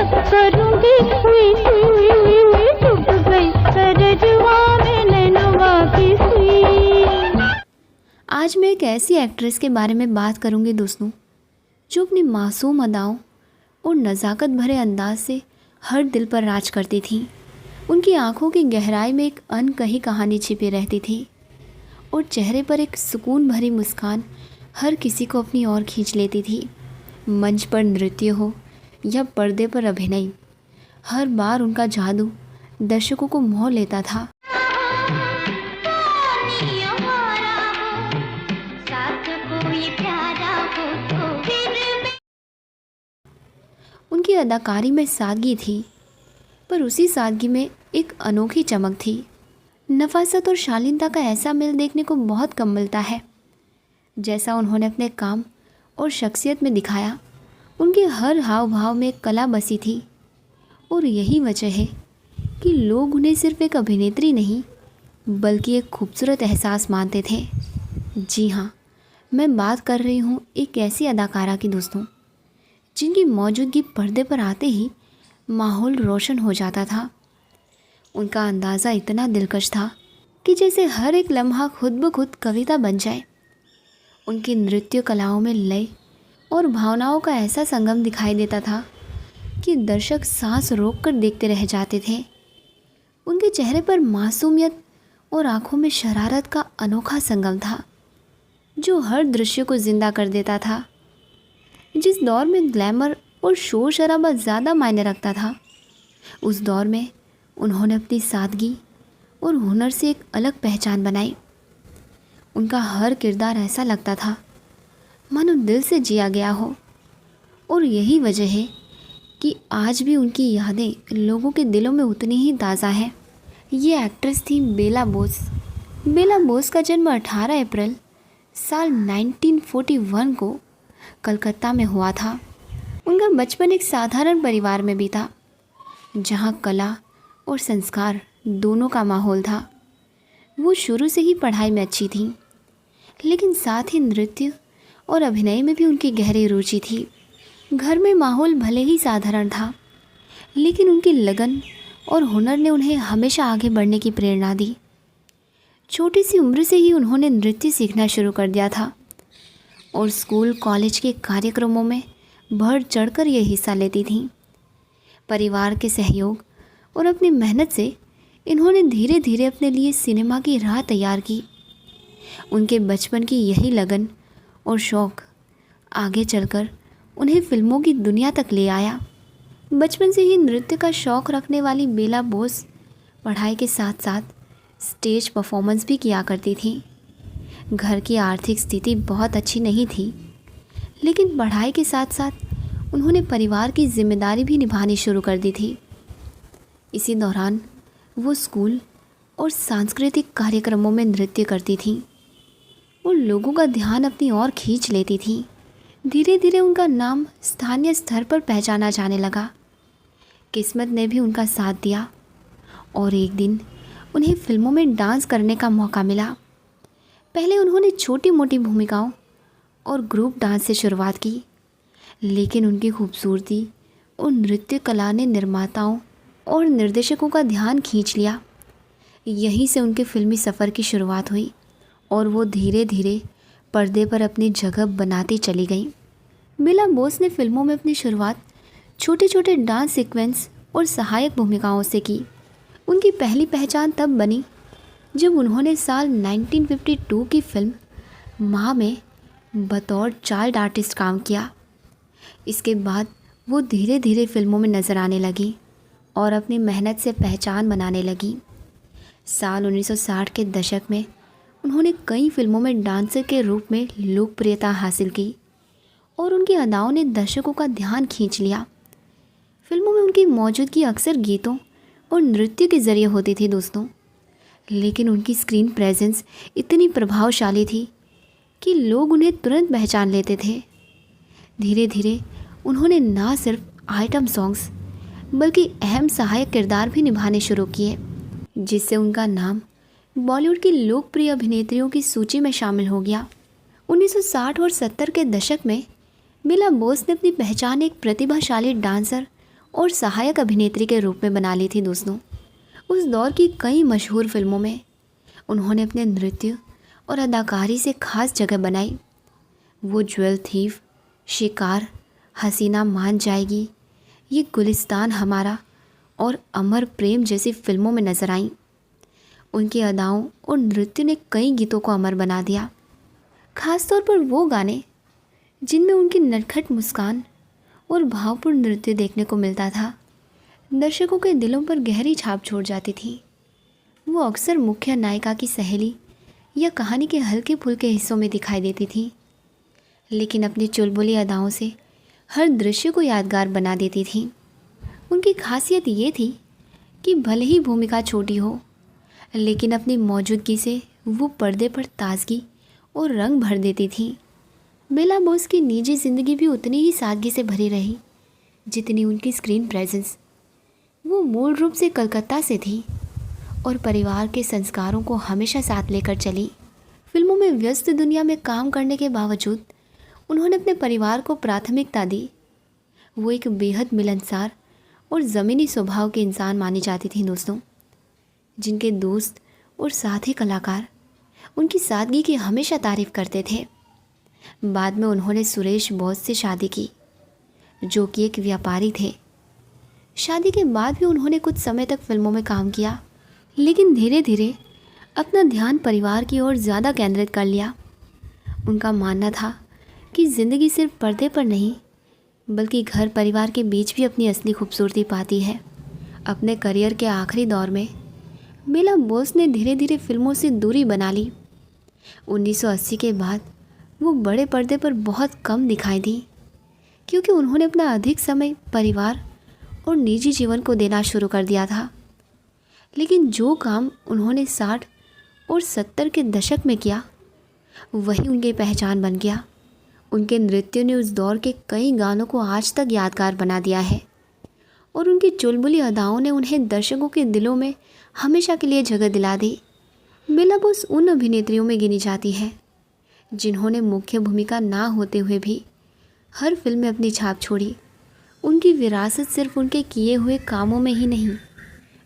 करूंगी हुई हुई डूब गई सरजुआ में नैनुआ की सुई। आज मैं एक ऐसी एक्ट्रेस के बारे में बात करूंगी दोस्तों, जो अपनी मासूम अदाओं और नज़ाकत भरे अंदाज से हर दिल पर राज करती थी। उनकी आंखों की गहराई में एक अनकही कहानी छिपी रहती थी और चेहरे पर एक सुकून भरी मुस्कान हर किसी को अपनी ओर खींच लेती थी। मंच पर नृत्य हो या पर्दे पर अभिनय, हर बार उनका जादू दर्शकों को मोह लेता था। उनकी अदाकारी में सादगी थी, पर उसी सादगी में एक अनोखी चमक थी। नफासत और शालीनता का ऐसा मेल देखने को बहुत कम मिलता है, जैसा उन्होंने अपने काम और शख्सियत में दिखाया। उनके हर हाव भाव में एक कला बसी थी और यही वजह है कि लोग उन्हें सिर्फ एक अभिनेत्री नहीं बल्कि एक खूबसूरत एहसास मानते थे। जी हाँ, मैं बात कर रही हूँ एक ऐसी अदाकारा की दोस्तों, जिनकी मौजूदगी पर्दे पर आते ही माहौल रोशन हो जाता था। उनका अंदाज़ा इतना दिलकश था कि जैसे हर एक लम्हा खुद ब खुद कविता बन जाए। उनकी नृत्य कलाओं में लय और भावनाओं का ऐसा संगम दिखाई देता था कि दर्शक सांस रोककर देखते रह जाते थे। उनके चेहरे पर मासूमियत और आंखों में शरारत का अनोखा संगम था, जो हर दृश्य को जिंदा कर देता था। जिस दौर में ग्लैमर और शोर शराबा ज़्यादा मायने रखता था, उस दौर में उन्होंने अपनी सादगी और हुनर से एक अलग पहचान बनाई। उनका हर किरदार ऐसा लगता था मानो दिल से जिया गया हो, और यही वजह है कि आज भी उनकी यादें लोगों के दिलों में उतनी ही ताज़ा है। ये एक्ट्रेस थी बेला बोस। बेला बोस का जन्म 18 अप्रैल साल 1941 को कलकत्ता में हुआ था। उनका बचपन एक साधारण परिवार में बीता, जहाँ कला और संस्कार दोनों का माहौल था। वो शुरू से ही पढ़ाई में अच्छी थी, लेकिन साथ ही नृत्य और अभिनय में भी उनकी गहरी रुचि थी। घर में माहौल भले ही साधारण था, लेकिन उनकी लगन और हुनर ने उन्हें हमेशा आगे बढ़ने की प्रेरणा दी। छोटी सी उम्र से ही उन्होंने नृत्य सीखना शुरू कर दिया था और स्कूल कॉलेज के कार्यक्रमों में बढ़ चढ़कर ये हिस्सा लेती थीं। परिवार के सहयोग और अपनी मेहनत से इन्होंने धीरे धीरे अपने लिए सिनेमा की राह तैयार की। उनके बचपन की यही लगन और शौक़ आगे चलकर उन्हें फिल्मों की दुनिया तक ले आया। बचपन से ही नृत्य का शौक़ रखने वाली बेला बोस पढ़ाई के साथ साथ स्टेज परफॉर्मेंस भी किया करती थी। घर की आर्थिक स्थिति बहुत अच्छी नहीं थी, लेकिन पढ़ाई के साथ साथ उन्होंने परिवार की जिम्मेदारी भी निभानी शुरू कर दी थी। इसी दौरान वो स्कूल और सांस्कृतिक कार्यक्रमों में नृत्य करती थीं और लोगों का ध्यान अपनी ओर खींच लेती थीं। धीरे धीरे उनका नाम स्थानीय स्तर पर पहचाना जाने लगा। किस्मत ने भी उनका साथ दिया और एक दिन उन्हें फिल्मों में डांस करने का मौका मिला। पहले उन्होंने छोटी मोटी भूमिकाओं और ग्रुप डांस से शुरुआत की, लेकिन उनकी खूबसूरती और नृत्य कला ने निर्माताओं और निर्देशकों का ध्यान खींच लिया। यहीं से उनके फिल्मी सफ़र की शुरुआत हुई और वो धीरे धीरे पर्दे पर अपनी जगह बनाती चली गई। बेला बोस ने फिल्मों में अपनी शुरुआत छोटे छोटे डांस सीक्वेंस और सहायक भूमिकाओं से की। उनकी पहली पहचान तब बनी जब उन्होंने साल 1952 की फिल्म माँ में बतौर चाइल्ड आर्टिस्ट काम किया। इसके बाद वो धीरे धीरे फिल्मों में नज़र आने लगी और अपनी मेहनत से पहचान बनाने लगी। साल 1960 के दशक में उन्होंने कई फिल्मों में डांसर के रूप में लोकप्रियता हासिल की और उनकी अदाओं ने दर्शकों का ध्यान खींच लिया। फिल्मों में उनकी मौजूदगी अक्सर गीतों और नृत्य के ज़रिए होती थी दोस्तों, लेकिन उनकी स्क्रीन प्रेजेंस इतनी प्रभावशाली थी कि लोग उन्हें तुरंत पहचान लेते थे। धीरे धीरे उन्होंने ना सिर्फ आइटम सॉन्ग्स बल्कि अहम सहायक किरदार भी निभाने शुरू किए, जिससे उनका नाम बॉलीवुड की लोकप्रिय अभिनेत्रियों की सूची में शामिल हो गया। 1960 और 70 के दशक में बेला बोस ने अपनी पहचान एक प्रतिभाशाली डांसर और सहायक अभिनेत्री के रूप में बना ली थी दोस्तों। उस दौर की कई मशहूर फिल्मों में उन्होंने अपने नृत्य और अदाकारी से खास जगह बनाई। वो ज्वेल थीफ, शिकार, हसीना मान जाएगी, ये गुलिस्तान हमारा और अमर प्रेम जैसी फिल्मों में नजर आईं। उनकी अदाओं और नृत्य ने कई गीतों को अमर बना दिया, खासतौर पर वो गाने जिनमें उनकी नटखट मुस्कान और भावपूर्ण नृत्य देखने को मिलता था, दर्शकों के दिलों पर गहरी छाप छोड़ जाती थी। वो अक्सर मुख्य नायिका की सहेली या कहानी के हल्के फुल्के हिस्सों में दिखाई देती थी, लेकिन अपनी चुलबुली अदाओं से हर दृश्य को यादगार बना देती थी। उनकी खासियत ये थी कि भले ही भूमिका छोटी हो, लेकिन अपनी मौजूदगी से वो पर्दे पर ताजगी और रंग भर देती थी। बेला बोस की निजी ज़िंदगी भी उतनी ही सादगी से भरी रही जितनी उनकी स्क्रीन प्रेजेंस। वो मूल रूप से कलकत्ता से थी और परिवार के संस्कारों को हमेशा साथ लेकर चली। फिल्मों में व्यस्त दुनिया में काम करने के बावजूद उन्होंने अपने परिवार को प्राथमिकता दी। वो एक बेहद मिलनसार और ज़मीनी स्वभाव के इंसान मानी जाती थी दोस्तों, जिनके दोस्त और साथी कलाकार उनकी सादगी की हमेशा तारीफ़ करते थे। बाद में उन्होंने सुरेश बोस से शादी की, जो कि एक व्यापारी थे। शादी के बाद भी उन्होंने कुछ समय तक फिल्मों में काम किया, लेकिन धीरे धीरे अपना ध्यान परिवार की ओर ज़्यादा केंद्रित कर लिया। उनका मानना था कि ज़िंदगी सिर्फ पर्दे पर नहीं, बल्कि घर परिवार के बीच भी अपनी असली खूबसूरती पाती है। अपने करियर के आखिरी दौर में बेला बोस ने धीरे धीरे फिल्मों से दूरी बना ली। 1980 के बाद वो बड़े पर्दे पर बहुत कम दिखाई दी, क्योंकि उन्होंने अपना अधिक समय परिवार और निजी जीवन को देना शुरू कर दिया था। लेकिन जो काम उन्होंने 60 और 70 के दशक में किया, वही उनकी पहचान बन गया। उनके नृत्य ने उस दौर के कई गानों को आज तक यादगार बना दिया है और उनकी चुलबुली अदाओं ने उन्हें दर्शकों के दिलों में हमेशा के लिए जगह दिला दी। बेला बोस उन अभिनेत्रियों में गिनी जाती है जिन्होंने मुख्य भूमिका ना होते हुए भी हर फिल्म में अपनी छाप छोड़ी। उनकी विरासत सिर्फ उनके किए हुए कामों में ही नहीं,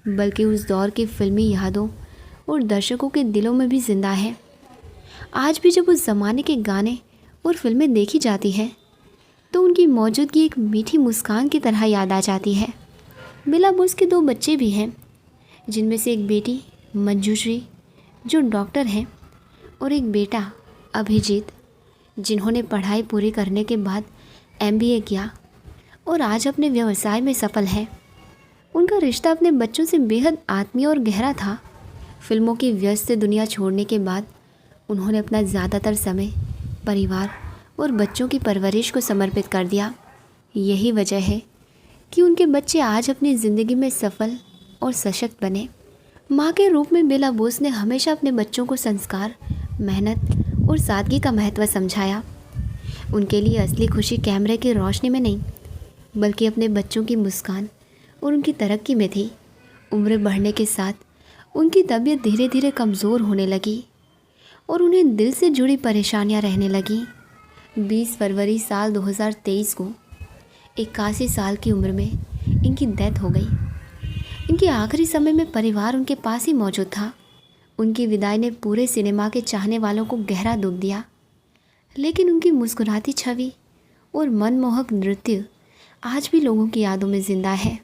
बल्कि उस दौर की फिल्मी यादों और दर्शकों के दिलों में भी जिंदा है। आज भी जब उस ज़माने के गाने और फिल्में देखी जाती हैं, तो उनकी मौजूदगी एक मीठी मुस्कान की तरह याद आ जाती है। बेला बोस के 2 बच्चे भी हैं, जिनमें से एक बेटी मंजूश्री जो डॉक्टर हैं और एक बेटा अभिजीत, जिन्होंने पढ़ाई पूरी करने के बाद MBA किया और आज अपने व्यवसाय में सफल है। उनका रिश्ता अपने बच्चों से बेहद आत्मीय और गहरा था। फिल्मों की व्यस्त दुनिया छोड़ने के बाद उन्होंने अपना ज़्यादातर समय परिवार और बच्चों की परवरिश को समर्पित कर दिया। यही वजह है कि उनके बच्चे आज अपनी ज़िंदगी में सफल और सशक्त बने। माँ के रूप में बेला बोस ने हमेशा अपने बच्चों को संस्कार, मेहनत और सादगी का महत्व समझाया। उनके लिए असली खुशी कैमरे की रोशनी में नहीं, बल्कि अपने बच्चों की मुस्कान और उनकी तरक्की में थी। उम्र बढ़ने के साथ उनकी तबीयत धीरे धीरे कमज़ोर होने लगी और उन्हें दिल से जुड़ी परेशानियां रहने लगीं। 20 फरवरी साल 2023 को 81 साल की उम्र में इनकी डेथ हो गई। इनके आखिरी समय में परिवार उनके पास ही मौजूद था। उनकी विदाई ने पूरे सिनेमा के चाहने वालों को गहरा दुख दिया, लेकिन उनकी मुस्कुराती छवि और मनमोहक नृत्य आज भी लोगों की यादों में ज़िंदा है।